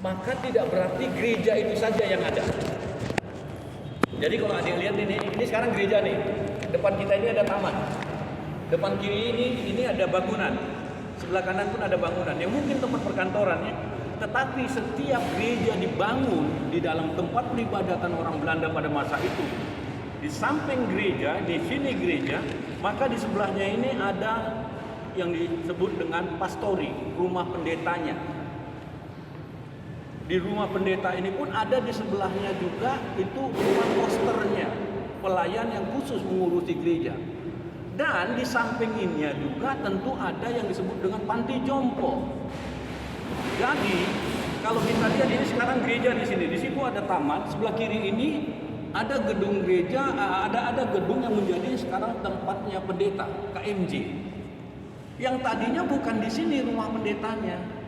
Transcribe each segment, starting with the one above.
maka tidak berarti gereja itu saja yang ada. Jadi kalau adik lihat ini sekarang gereja nih, depan kita ini ada taman, depan kiri ini ada bangunan, sebelah kanan pun ada bangunan yang mungkin tempat perkantoran ya. Tetapi setiap gereja dibangun di dalam tempat peribadatan orang Belanda pada masa itu. Di samping gereja, di sini gereja, maka di sebelahnya ini ada yang disebut dengan pastori, rumah pendetanya. Di rumah pendeta ini pun ada di sebelahnya juga itu rumah posternya, pelayan yang khusus mengurusi gereja. Dan di samping ini juga tentu ada yang disebut dengan panti jompo. Jadi kalau kita lihat ini sekarang gereja di sini, di situ ada taman, sebelah kiri ini ada gedung gereja, ada gedung yang menjadi sekarang tempatnya pendeta KMJ. Yang tadinya bukan di sini rumah pendetanya.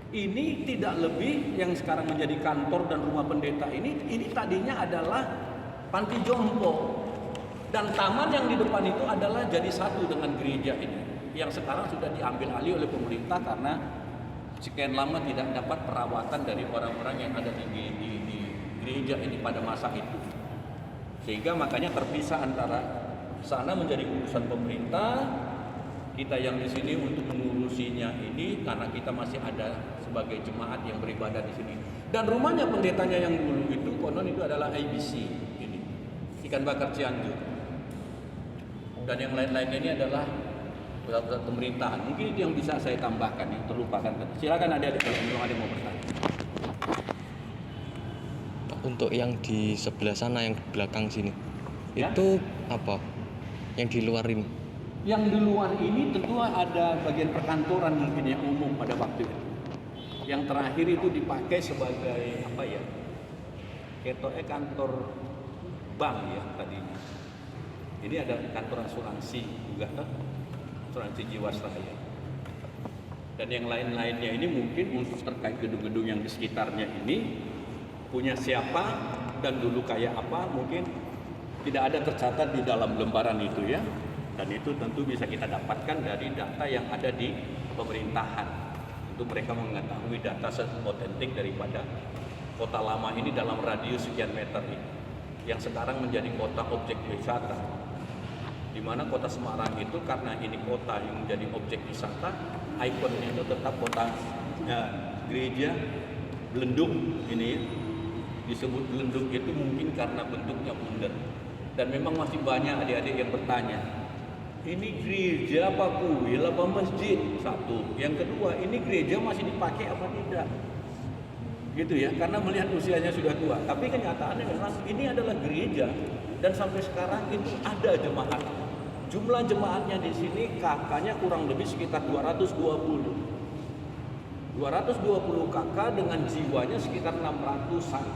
Ini tidak lebih yang sekarang menjadi kantor dan rumah pendeta ini tadinya adalah panti jompo. Dan taman yang di depan itu adalah jadi satu dengan gereja ini, yang sekarang sudah diambil alih oleh pemerintah karena sekian lama tidak dapat perawatan dari orang-orang yang ada di gereja ini pada masa itu. Sehingga makanya terpisah antara sana menjadi urusan pemerintah, kita yang di sini untuk mengurusinya ini karena kita masih ada sebagai jemaat yang beribadah di sini. Dan rumahnya pendetanya yang dulu itu konon itu adalah IBC ini, Ikan Bakar Cianjur. Dan yang lain-lainnya ini adalah pusat pemerintahan. Mungkin itu yang bisa saya tambahkan yang terlupakan. Silakan adik-adik kalau memang ada yang mau bertanya. Untuk yang di sebelah sana yang di belakang sini Ya? itu apa? Yang di luar ini? Yang di luar ini tentu ada bagian perkantoran mungkin yang umum pada waktu itu. Yang terakhir itu dipakai sebagai apa ya? Kantor bank ya tadinya. Ini ada kantor asuransi juga kan? Asuransi Jiwasraya. Dan yang lain-lainnya ini mungkin untuk terkait gedung-gedung yang di sekitarnya ini punya siapa dan dulu kayak apa mungkin tidak ada tercatat di dalam lembaran itu ya. Dan itu tentu bisa kita dapatkan dari data yang ada di pemerintahan. Untuk mereka mengetahui data otentik daripada kota lama ini dalam radius sekian meter ini, yang sekarang menjadi kota objek wisata. Di mana kota Semarang itu karena ini kota yang menjadi objek wisata, ikonnya itu tetap kota gereja Belendung ini. Disebut Belendung itu mungkin karena bentuknya bundar. Dan memang masih banyak adik-adik yang bertanya, ini gereja apa kuil apa masjid? Satu. Yang kedua, ini gereja masih dipakai apa tidak? Gitu ya, karena melihat usianya sudah tua. Tapi kenyataannya memang ini adalah gereja dan sampai sekarang itu ada jemaat. Jumlah jemaatnya di sini kakaknya kurang lebih sekitar 220. 220 kakak dengan jiwanya sekitar 600-an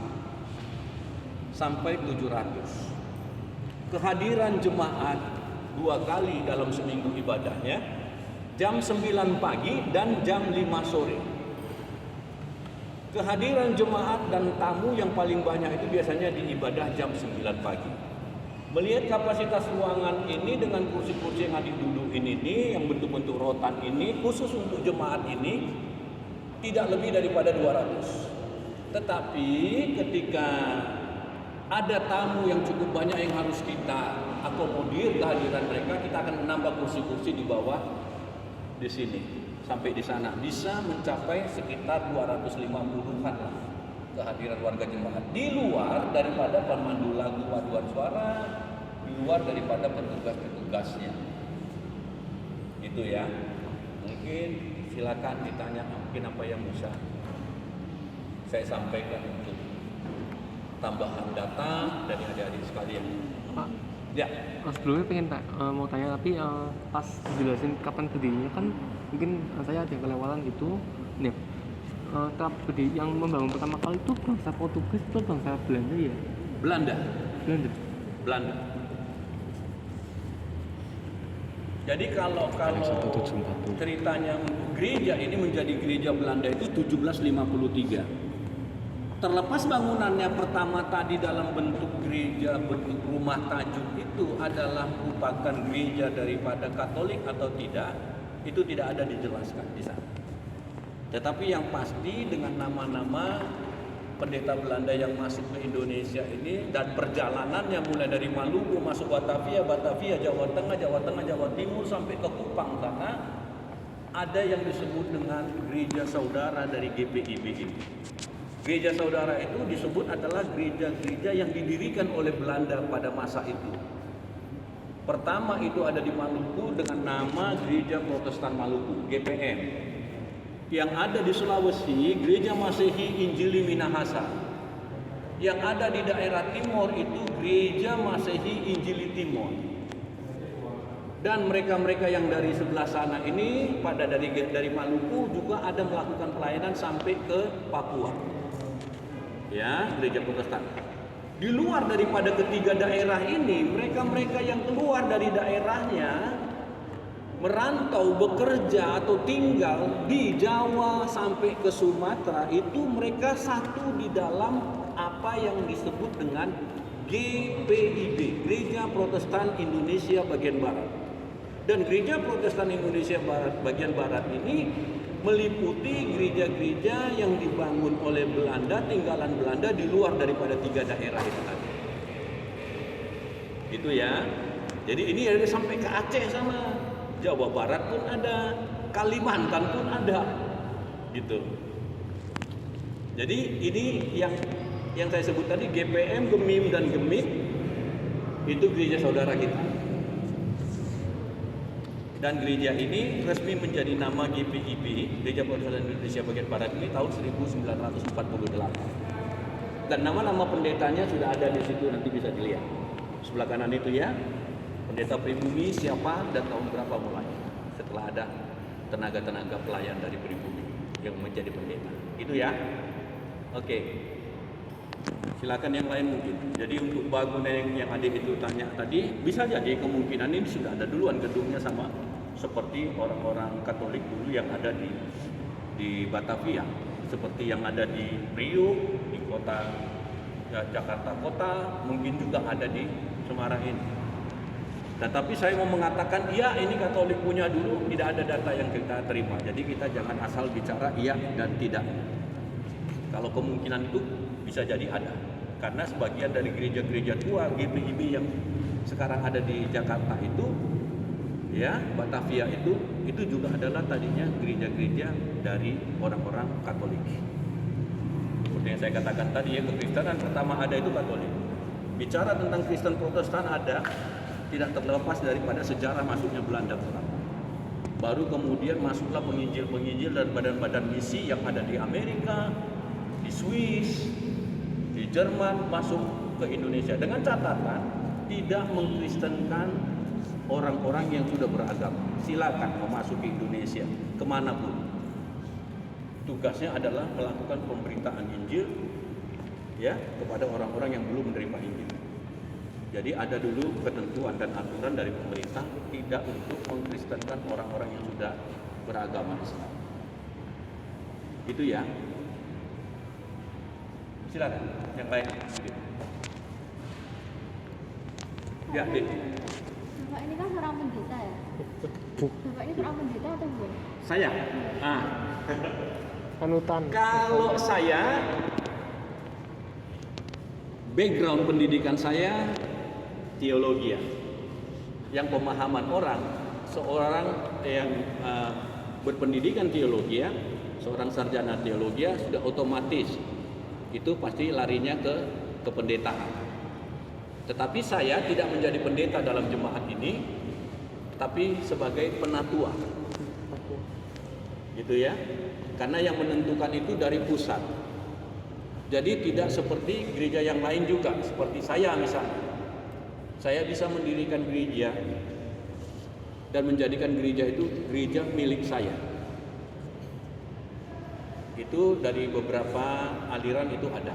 sampai 700. Kehadiran jemaat 2 kali dalam seminggu ibadahnya, jam 9 pagi dan jam 5 sore. Kehadiran jemaat dan tamu yang paling banyak itu biasanya di ibadah jam 9 pagi. Melihat kapasitas ruangan ini dengan kursi-kursi yang adik duduk ini nih, yang bentuk-bentuk rotan ini, khusus untuk jemaat ini, tidak lebih daripada 200. Tetapi ketika ada tamu yang cukup banyak yang harus kita akomodir kehadiran mereka, kita akan menambah kursi-kursi di bawah di sini sampai di sana bisa mencapai sekitar 250-an lah kehadiran warga jemaat di luar daripada pemandu lagu paduan suara, di luar daripada petugas-petugasnya. Itu ya. Mungkin silakan ditanya mungkin apa yang bisa saya sampaikan untuk tambahan data dari adik-adik sekalian. Pak, ya. Sebelumnya pengen mau tanya tapi pas dijelasin kapan berdirinya kan mungkin saya ada kelewatan gitu. Nih, berdiri yang membangun pertama kali itu bangsa Portugis atau bangsa Belanda ya? Belanda. Belanda. Jadi kalau ceritanya untuk gereja ini menjadi gereja Belanda itu 1753. Terlepas bangunannya pertama tadi dalam bentuk gereja, bentuk rumah tajuk itu adalah merupakan gereja daripada Katolik atau tidak, itu tidak ada dijelaskan di sana. Tetapi yang pasti dengan nama-nama pendeta Belanda yang masuk ke Indonesia ini dan perjalanannya mulai dari Maluku masuk Batavia, Jawa Tengah, Jawa Timur sampai ke Kupang sana, ada yang disebut dengan gereja saudara dari GPIB ini. Gereja saudara itu disebut adalah gereja-gereja yang didirikan oleh Belanda pada masa itu. Pertama itu ada di Maluku dengan nama Gereja Protestan Maluku, GPM. Yang ada di Sulawesi, Gereja Masehi Injili Minahasa. Yang ada di daerah timur itu Gereja Masehi Injili Timor. Dan mereka-mereka yang dari sebelah sana ini pada dari Maluku juga ada melakukan pelayanan sampai ke Papua. Ya, gereja Protestan. Di luar daripada ketiga daerah ini, mereka-mereka yang keluar dari daerahnya merantau, bekerja atau tinggal di Jawa sampai ke Sumatera, itu mereka satu di dalam apa yang disebut dengan GPIB, Gereja Protestan Indonesia Bagian Barat. Dan Gereja Protestan Indonesia Bagian Barat ini meliputi gereja-gereja yang dibangun oleh Belanda, tinggalan Belanda di luar daripada tiga daerah itu tadi. Itu ya. Jadi ini ada sampai ke Aceh sana, Jawa Barat pun ada, Kalimantan pun ada, gitu. Jadi ini yang saya sebut tadi GPM, Gemim dan Gemit itu gereja saudara kita. Dan gereja ini resmi menjadi nama GPIB, Gereja Protestan Indonesia Bagian Barat ini tahun 1948. Dan nama-nama pendetanya sudah ada di situ, nanti bisa dilihat. Sebelah kanan itu ya, pendeta pribumi siapa dan tahun berapa mulai. Setelah ada tenaga-tenaga pelayan dari pribumi yang menjadi pendeta. Itu ya. Oke. Silakan yang lain mungkin. Jadi untuk bangunan yang adik itu tanya tadi, bisa jadi kemungkinan ini sudah ada duluan gedungnya sama seperti orang-orang Katolik dulu yang ada di Batavia, seperti yang ada di Priuk, di kota Jakarta Kota, mungkin juga ada di Semarang ini. Tetapi saya mau mengatakan, iya ini Katolik punya dulu, tidak ada data yang kita terima. Jadi kita jangan asal bicara iya dan tidak. Kalau kemungkinan itu bisa jadi ada. Karena sebagian dari gereja-gereja tua GPIB yang sekarang ada di Jakarta itu, ya Batavia itu juga adalah tadinya gereja-gereja dari orang-orang Katolik. Seperti yang saya katakan tadi ya, kekristenan pertama ada itu Katolik. Bicara tentang Kristen Protestan ada, tidak terlepas daripada sejarah masuknya Belanda pertama. Baru kemudian masuklah penginjil-penginjil dan badan-badan misi yang ada di Amerika, di Swiss, di Jerman masuk ke Indonesia dengan catatan tidak mengkristenkan orang-orang yang sudah beragama. Silakan memasuki Indonesia kemanapun. Tugasnya adalah melakukan pemberitaan Injil ya kepada orang-orang yang belum menerima Injil. Jadi ada dulu ketentuan dan aturan dari pemerintah tidak untuk mengkristenkan orang-orang yang sudah beragama Islam. Itu ya. Silakan yang lain. Ya, Dit. Bapak ini kan seorang pendeta ya? Bapak ini seorang pendeta atau bukan? Saya? Panutan. Kalau saya, background pendidikan saya teologi. Yang pemahaman orang, seorang yang berpendidikan teologi, seorang sarjana teologi sudah otomatis itu pasti larinya ke pendetaan. Tetapi saya tidak menjadi pendeta dalam jemaat ini, tapi sebagai penatua. Gitu ya. Karena yang menentukan itu dari pusat. Jadi tidak seperti gereja yang lain juga, seperti saya misalnya. Saya bisa mendirikan gereja dan menjadikan gereja itu gereja milik saya. Itu dari beberapa aliran itu ada.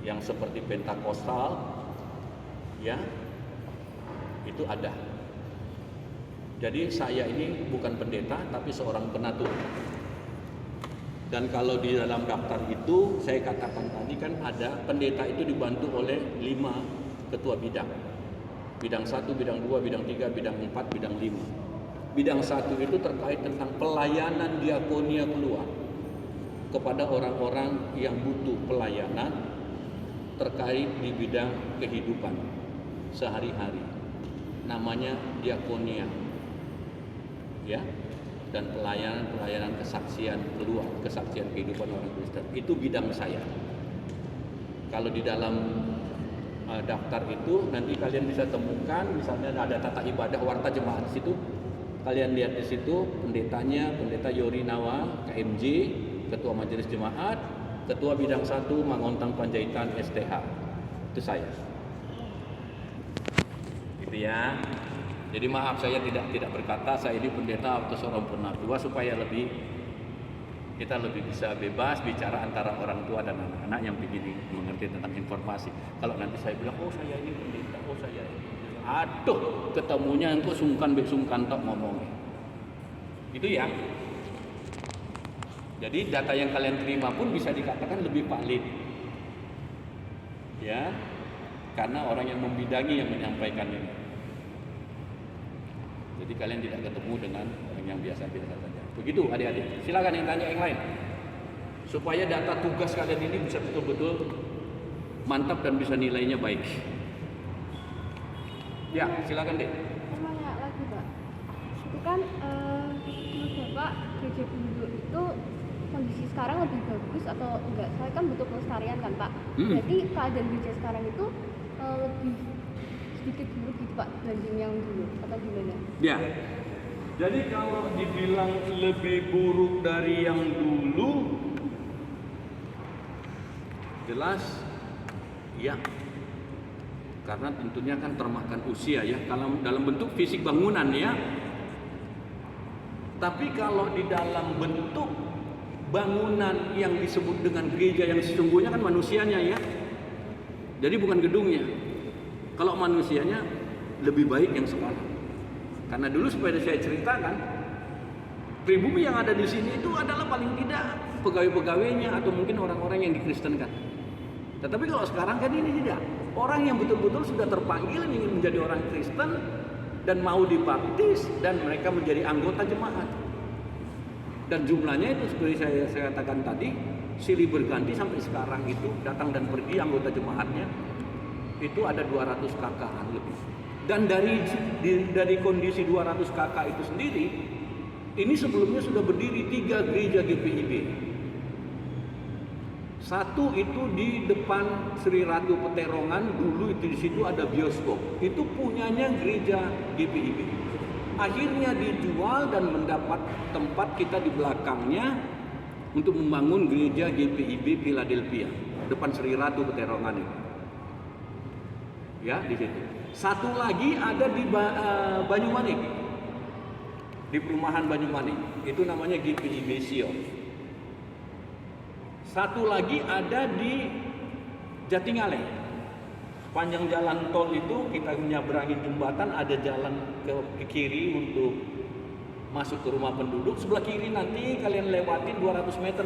Yang seperti Pentakostal, ya, itu ada. Jadi saya ini bukan pendeta, tapi seorang penatua. Dan kalau di dalam daftar itu, saya katakan tadi kan ada pendeta itu dibantu oleh 5 ketua bidang. Bidang 1, bidang 2, bidang 3, bidang 4, bidang 5. Bidang satu itu terkait tentang pelayanan diakonia keluar kepada orang-orang yang butuh pelayanan terkait di bidang kehidupan sehari-hari. Namanya diakonia, ya, dan pelayanan kesaksian keluar, kesaksian kehidupan orang Kristen. Itu bidang saya. Kalau di dalam daftar itu nanti kalian bisa temukan, misalnya ada tata ibadah warta jemaat di situ. Kalian lihat di situ pendetanya, Pendeta Yori Nawa, KMJ, Ketua Majelis Jemaat, Ketua Bidang 1 Mangontang Panjaitan STH. Itu saya. Gitu ya. Jadi maaf saya tidak berkata saya ini pendeta atau seorang penatua supaya kita lebih bisa bebas bicara antara orang tua dan anak-anak yang ingin mengerti tentang informasi. Kalau nanti saya bilang, oh saya ini pendeta, oh saya ini, aduh, ketemunya engkau sungkan tok ngomongnya. Itu ya. Jadi data yang kalian terima pun bisa dikatakan lebih valid. Ya. Karena orang yang membidangi yang menyampaikan ini. Jadi kalian tidak ketemu dengan orang yang biasa-biasa saja. Begitu adik-adik. Silakan yang tanya yang lain. Supaya data tugas kalian ini bisa betul-betul mantap dan bisa nilainya baik. Ya, silakan deh. Saya nanya lagi Pak. Itu kan menurut Bapak gereja penduduk itu kondisi sekarang lebih bagus atau enggak? Saya kan butuh pelestarian kan Pak. Berarti keadaan gereja sekarang itu lebih sedikit buruk gitu Pak dibanding yang dulu atau gimana? Ya. Jadi kalau dibilang lebih buruk dari yang dulu, jelas ya. Karena tentunya kan termakan usia ya, kalau dalam bentuk fisik bangunan ya. Tapi kalau di dalam bentuk bangunan yang disebut dengan gereja yang sesungguhnya kan manusianya ya. Jadi bukan gedungnya. Kalau manusianya lebih baik yang sekarang. Karena dulu seperti saya ceritakan, pribumi yang ada di sini itu adalah paling tidak pegawai-pegawainya atau mungkin orang-orang yang dikristenkan. Tetapi kalau sekarang kan ini tidak. Orang yang betul-betul sudah terpanggil ingin menjadi orang Kristen dan mau dibaptis dan mereka menjadi anggota jemaat. Dan jumlahnya itu seperti saya katakan tadi, silih berganti sampai sekarang itu datang dan pergi anggota jemaatnya itu ada 200 KK-an lebih. Dan dari kondisi 200 KK itu sendiri, ini sebelumnya sudah berdiri 3 gereja GPIB. Satu itu di depan Sri Ratu Peterongan, dulu itu di situ ada bioskop. Itu punyanya gereja GPIB. Akhirnya dijual dan mendapat tempat kita di belakangnya untuk membangun gereja GPIB Philadelphia depan Sri Ratu Peterongan itu. Ya, di situ. Satu lagi ada di Banyumanik. Di perumahan Banyumanik. Itu namanya GPIB Sion. Satu lagi ada di Jatingaleh. Panjang jalan tol itu kita menyeberangi jembatan, ada jalan ke kiri untuk masuk ke rumah penduduk. Sebelah kiri nanti kalian lewatin 200 meter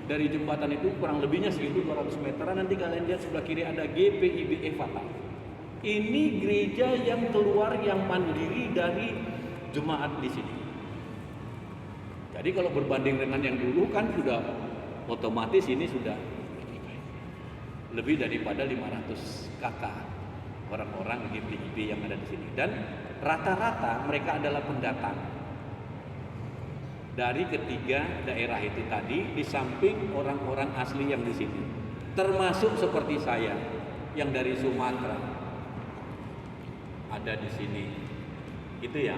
dari jembatan itu, kurang lebihnya segitu 200 meteran. Nanti kalian lihat sebelah kiri ada GPIB Efata. Ini gereja yang keluar yang mandiri dari jemaat di sini. Jadi kalau berbanding dengan yang dulu kan sudah otomatis ini sudah lebih daripada 500 KK orang-orang GPIB yang ada di sini. Dan rata-rata mereka adalah pendatang dari ketiga daerah itu tadi, di samping orang-orang asli yang di sini. Termasuk seperti saya yang dari Sumatera ada di sini. Itu ya.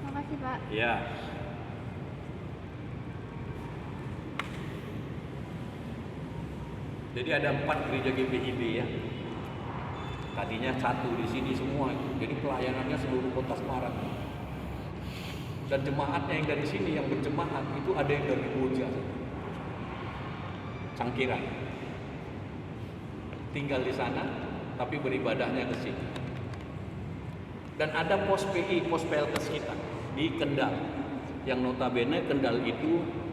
Terima kasih Pak. Ya. Jadi ada 4 gereja GPIB ya. Tadinya 1 di sini semua. Jadi pelayanannya seluruh kota Semarang. Dan jemaatnya yang dari sini yang berjemaat itu ada yang dari Boja, Cangkiran. Tinggal di sana tapi beribadahnya ke sini. Dan ada pos PI, pos PLKes kita di Kendal. Yang notabene Kendal itu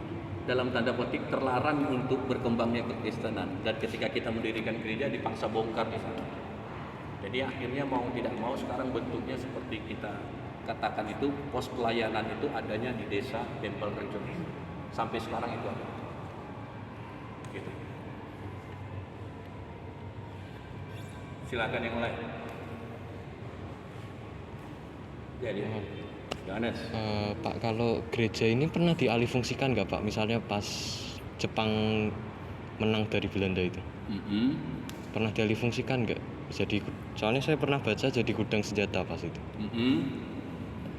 dalam tanda petik terlarang untuk berkembangnya kekristenan, dan ketika kita mendirikan gereja dipaksa bongkar di sana. Jadi akhirnya mau tidak mau sekarang bentuknya seperti kita katakan itu, pos pelayanan itu adanya di desa Dempel Rejo. Sampai sekarang itu ada. Gitu. Silakan yang lain. Jadi, Yohanes. Pak, kalau gereja ini pernah dialihfungsikan nggak Pak? Misalnya pas Jepang menang dari Belanda itu, pernah dialihfungsikan nggak? Jadi, soalnya saya pernah baca jadi gudang senjata pas itu.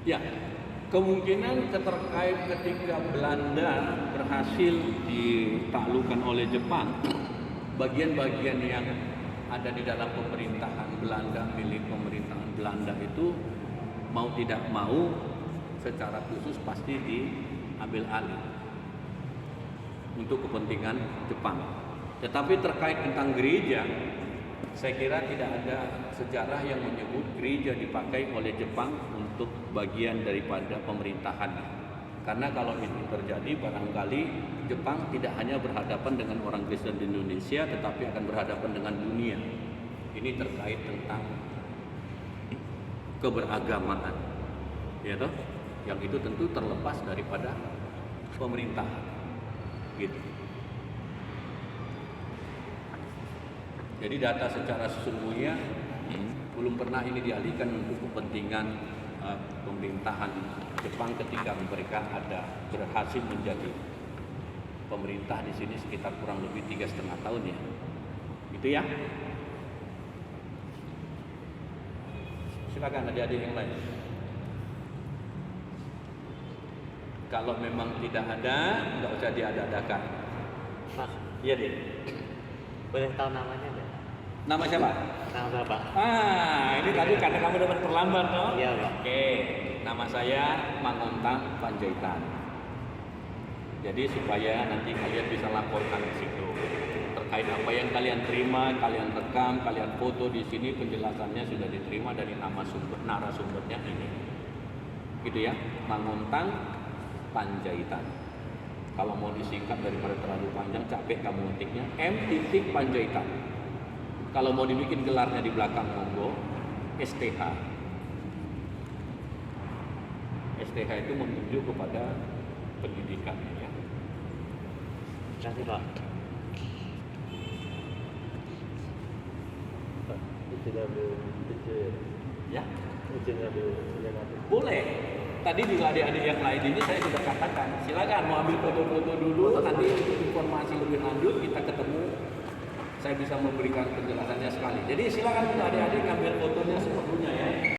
Ya, kemungkinan terkait ketika Belanda berhasil ditaklukkan oleh Jepang, bagian-bagian yang ada di dalam pemerintahan Belanda, milik pemerintahan Belanda itu mau tidak mau secara khusus pasti diambil alih untuk kepentingan Jepang. Tetapi terkait tentang gereja, saya kira tidak ada sejarah yang menyebut gereja dipakai oleh Jepang untuk bagian daripada pemerintahannya. Karena kalau itu terjadi, barangkali Jepang tidak hanya berhadapan dengan orang Kristen di Indonesia, tetapi akan berhadapan dengan dunia. Ini terkait tentang keberagamaan, ya toh? Yang itu tentu terlepas daripada pemerintah, gitu. Jadi data secara sesungguhnya belum pernah ini dialihkan untuk kepentingan pemerintahan Jepang ketika mereka ada berhasil menjadi pemerintah di sini sekitar kurang lebih 3,5 tahun ya. Gitu ya. Silakan adik-adik yang lain. Kalau memang tidak ada, nggak usah diada-adakan. Pak, Iya deh. boleh tahu namanya nggak? Nama siapa? Nama Bapak? Ini tadi karena kamu dapat terlambat, no? Iya, Pak. Oke, nama saya Mangontang Panjaitan. Jadi supaya nanti kalian bisa laporkan di situ terkait apa yang kalian terima, kalian rekam, kalian foto di sini, penjelasannya sudah diterima dari nama sumber narasumbernya ini. Gitu ya, Mangontang Panjaitan. Kalau mau disingkat daripada terlalu panjang, capek kamu ngetiknya, M. Panjaitan. Kalau mau dibikin gelarnya di belakang, monggo, STH. STH itu menunjuk kepada pendidikan ya. Terima kasih Pak. Ya. Boleh. Tadi juga adik-adik yang lain ini saya sudah katakan, silakan mau ambil foto-foto dulu, nanti informasi lebih lanjut kita ketemu. Saya bisa memberikan penjelasannya sekali. Jadi silakan adik-adik ngambil fotonya sepenuhnya ya.